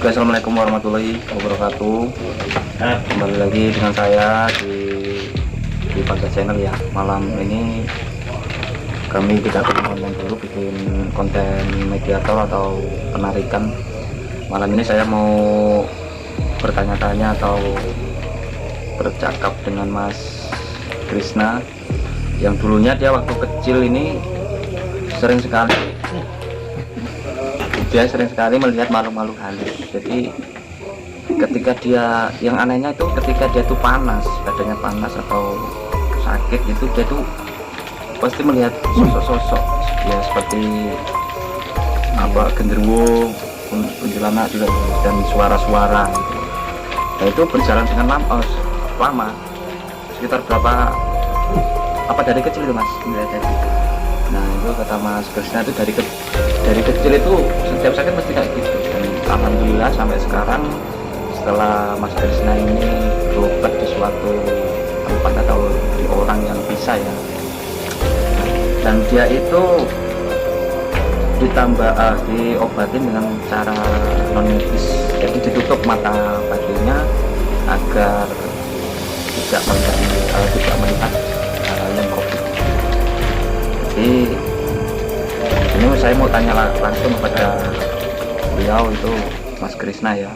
Oke, assalamualaikum warahmatullahi wabarakatuh. Kembali lagi dengan saya di Pada Channel ya. Malam ini kami tidak bikin konten dulu, bikin konten mediator atau penarikan. Malam ini saya mau bertanya-tanya atau bercakap dengan Mas Krisna yang dulunya dia waktu kecil ini sering sekali melihat makhluk-makhluk halus. Jadi ketika dia, yang anehnya itu ketika dia tuh panas, badannya panas atau sakit itu, dia tuh pasti melihat sosok-sosok ya, seperti genderuwo, kuntilanak juga, dan suara-suara gitu. Nah itu berjalan dengan lama sekitar berapa, dari kecil itu Mas melihat itu. Nah itu kata Mas Krisna itu dari kecil itu setiap sakit mesti kayak gitu. Dan alhamdulillah sampai sekarang, setelah Mas Krisna ini berobat di suatu tempat atau di orang yang bisa ya, dan dia itu diobatin dengan cara non medis. Jadi ditutup mata bajunya agar tidak melihat hal yang COVID. Jadi ini saya mau tanya langsung kepada beliau itu, Mas Krisna ya.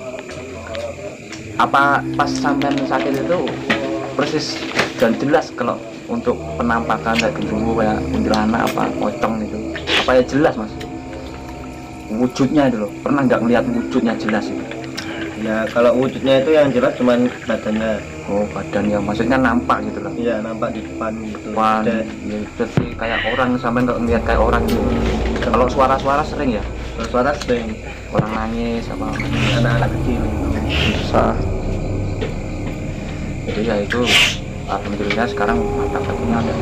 Apa pas sampai sakit itu persis dan jelas kalau untuk penampakan kayak genderuwo, kayak kuntilanak, pocong itu, apa ya jelas Mas? Wujudnya itu loh, pernah nggak melihat wujudnya jelas itu? Ya kalau wujudnya itu yang jelas cuman badannya. Oh badan yang maksudnya nampak gitu loh? Iya nampak di depan gitu. Depan, ya, jadi kayak orang, sampai nggak ngeliat kayak orang gitu. Kalau suara-suara sering ya? Suara sering. Orang nangis apa? Anak-anak kecil. Bisa. Jadi ya itu alhamdulillah sekarang mata batinnya ada.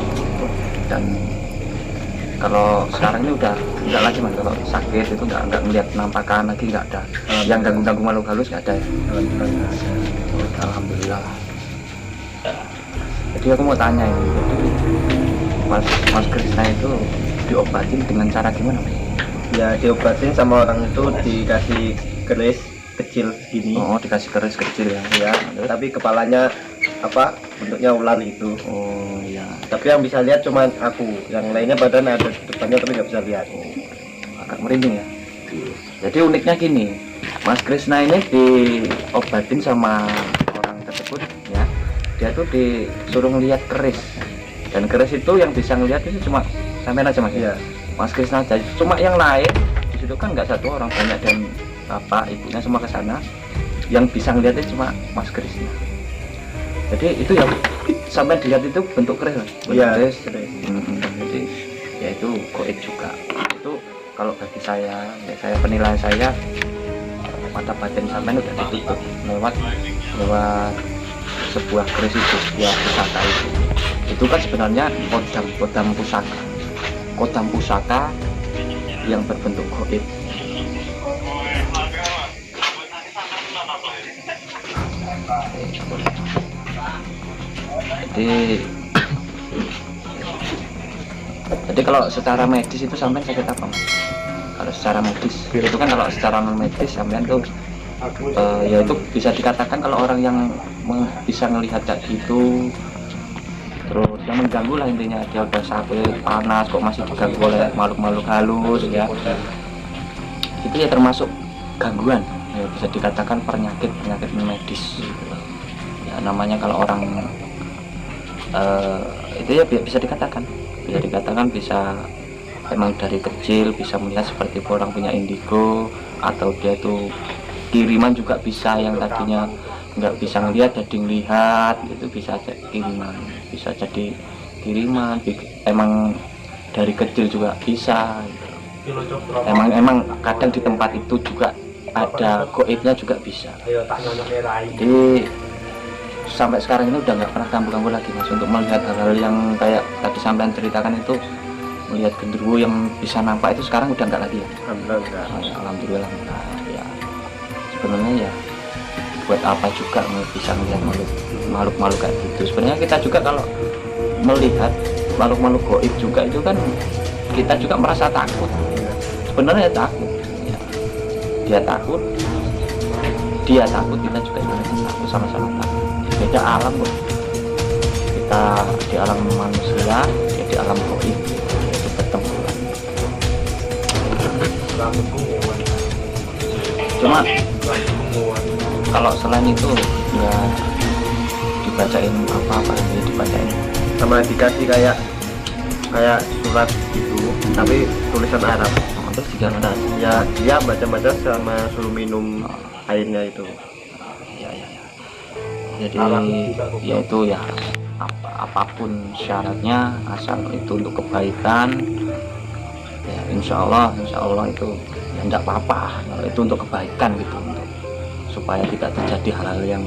Dan kalau sekarang ini udah enggak lagi Mas, kalau sakit itu enggak melihat penampakan lagi, enggak ada. Yang ganggu-ganggu makhluk halus enggak ada ya? Alhamdulillah. Jadi aku mau tanya ini, jadi Mas Krisna itu diobatin dengan cara gimana Mas? Ya diobatin sama orang itu dikasih keris kecil gini. Oh dikasih keris kecil ya? Ya. Tapi kepalanya bentuknya ular itu. Oh iya. Tapi yang bisa lihat cuma aku, yang lainnya badan ada di depannya tapi nggak bisa lihat. Agak merinding ya. Jadi uniknya gini, Mas Krisna ini diobatin sama orang tersebut ya. Dia tuh disuruh ngelihat keris, dan keris itu yang bisa ngelihat itu cuma sampai aja Mas. Iya. Mas Krisna aja. Cuma yang lain di situ kan nggak satu orang, banyak, dan ibunya semua ke sana. Yang bisa ngelihat itu cuma Mas Krisna. Jadi itu yang sampai dilihat itu bentuk keris. Iya. Jadi ya itu goib juga. Itu kalau bagi saya, ya saya penilaian saya, mata batin sampai udah ditutup lewat sebuah keris itu, sebuah pusaka itu. Itu kan sebenarnya kodam pusaka yang berbentuk goib. Jadi kalau secara medis itu sampai sakit apa Mas? Kalau secara medis itu kan, kalau secara non medis sampai itu ya itu bisa dikatakan kalau orang yang bisa melihat kayak gitu, terus yang mengganggu lah intinya, dia udah sakit panas kok masih diganggu oleh makhluk-makhluk halus ya, itu ya termasuk gangguan ya, bisa dikatakan penyakit medis ya, namanya kalau orang itu ya bisa dikatakan bisa emang dari kecil bisa melihat seperti orang punya indigo, atau dia tuh kiriman juga bisa, yang tadinya nggak bisa ngelihat jadi ngelihat, itu bisa jadi kiriman, emang dari kecil juga bisa gitu. Emang kadang di tempat itu juga ada goibnya juga bisa. Jadi sampai sekarang ini udah nggak pernah ganggu lagi Mas untuk melihat hal-hal yang kayak tadi sampean ceritakan itu, melihat genderuwo yang bisa nampak itu sekarang udah nggak lagi ya? Alhamdulillah. Ya sebenarnya ya buat apa juga bisa melihat makhluk kayak gitu. Sebenarnya kita juga kalau melihat makhluk goib juga itu kan kita juga merasa takut. Sebenarnya takut ya. Dia takut dia takut, kita juga ikut takut, sama-sama takut. Beda alam kok, kita di alam manusia, dia di alam goib, itu pertempuran. Cuma kalau selain itu ya dibacain apa-apa, ya dibacain sama dikasih kayak surat gitu tapi tulisan Arab. terus diganti. Ya dia baca-baca sama suruh minum airnya itu. Ya. Jadi ya itu ya apapun syaratnya, asal itu untuk kebaikan ya insya Allah itu ya enggak apa-apa, kalau itu untuk kebaikan gitu, untuk supaya tidak terjadi hal-hal yang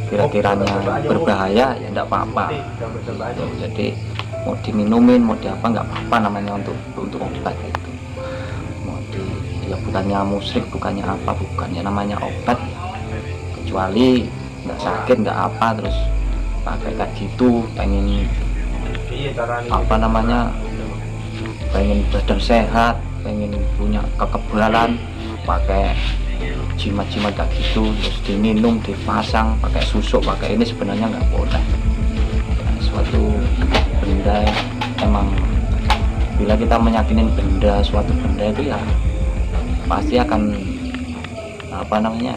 kira-kiranya berbahaya ya enggak apa-apa. Jadi mau diminumin mau diapa enggak apa-apa, namanya untuk obat itu. Mau di ya bukannya musyrik, bukannya apa, bukannya namanya obat, kecuali nggak sakit nggak apa terus pakai kayak gitu, pengen apa namanya, pengen badan sehat, pengen punya kekebalan, pakai jimat-jimat kayak gitu terus diminum, dipasang pakai susuk, pakai ini, sebenarnya nggak boleh. Suatu benda emang bila kita meyakinin suatu benda itu ya pasti akan apa namanya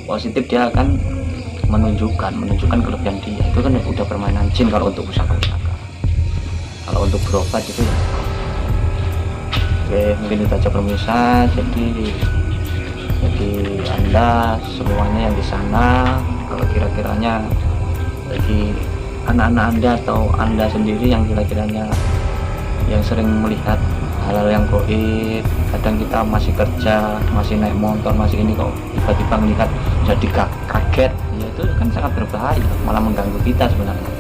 positif, dia akan menunjukkan kelebihan dia. Itu kan udah permainan jin kalau untuk pusaka-pusaka. Kalau untuk berobat itu ya oke, mungkin itu aja pemirsa. Jadi Anda semuanya yang di sana, kalau kira-kiranya bagi anak-anak Anda atau Anda sendiri yang kira-kiranya yang sering melihat hal-hal yang goib, kadang kita masih kerja, masih naik motor, masih ini kok tiba-tiba melihat jadi kaget, ya itu kan sangat berbahaya, malah mengganggu kita sebenarnya.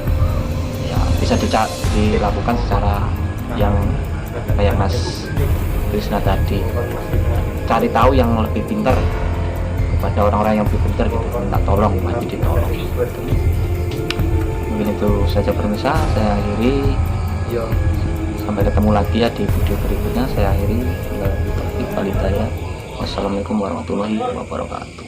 Ya bisa dilakukan secara yang kayak Mas Krisna tadi, cari tahu yang lebih pintar, kepada orang-orang yang lebih pintar gitu, minta tolong, mati ditolong. Mungkin itu saja pemirsa, saya akhiri. Sampai ketemu lagi ya di video berikutnya. Saya akhiri. Wassalamualaikum warahmatullahi wabarakatuh.